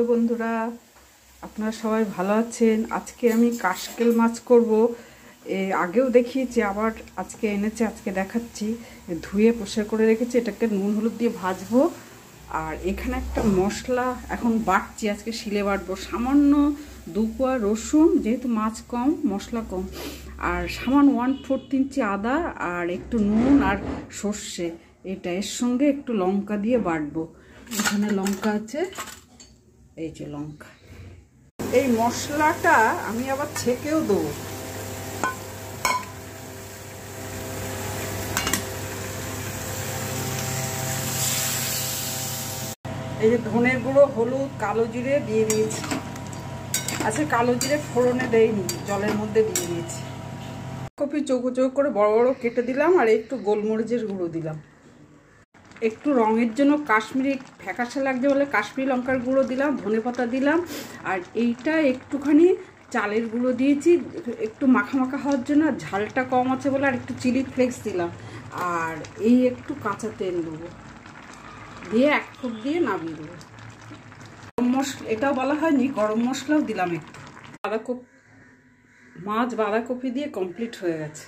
বন্ধুরা, আপনারা সবাই ভালো আছেন। আজকে আমি কাশকেল মাছ করব। আগেও দেখিয়েছি, আবার আজকে এনেছে, আজকে দেখাচ্ছি। ধুয়ে পরিষ্কার করে রেখেছি, এটাকে নুন হলুদ দিয়ে ভাজবো। আর এখানে একটা মশলা এখন বাটছি, আজকে শিলে বাটবো। সামান্য 2 কোয়া রসুন, যেহেতু মাছ কম মশলা কম, আর সামান্য 1/4 ইঞ্চি আদা, আর একটু নুন আর সর্ষে, এটা এর সঙ্গে একটু লঙ্কা দিয়ে বাটবো। এখানে লঙ্কা আছে, এই যে লঙ্কা। এই মশলাটা আমি আবার ছেঁকেও দেবো। এই যে ধনের গুঁড়ো, হলুদ, কালো জিরে দিয়ে দিয়েছি। আচ্ছা, কালো জিরে ফোড়নে দেয়নি, জলের মধ্যে দিয়ে দিয়েছি। কপি চৌকো চৌকো করে বড় বড় কেটে দিলাম, আর একটু গোলমরিচের গুঁড়ো দিলাম। একটু রঙের জন্য কাশ্মীরি, ফ্যাকাশে লাগছে বলে কাশ্মীরি লঙ্কার গুঁড়ো দিলাম, ধনেপাতা দিলাম। আর এইটা একটুখানি চালের গুঁড়ো দিয়েছি, একটু মাখা মাখা হওয়ার জন্য। ঝালটা কম আছে বলে আর একটু চিলি ফ্লেক্স দিলাম। আর এই একটু কাঁচা তেল দেবো, দিয়ে 1 ফুট দিয়ে নামিয়ে দেবো। গরম মশলা, এটাও বলা হয়নি, গরম মশলাও দিলাম একটু। মাছ বাঁধাকপি দিয়ে কমপ্লিট হয়ে গেছে।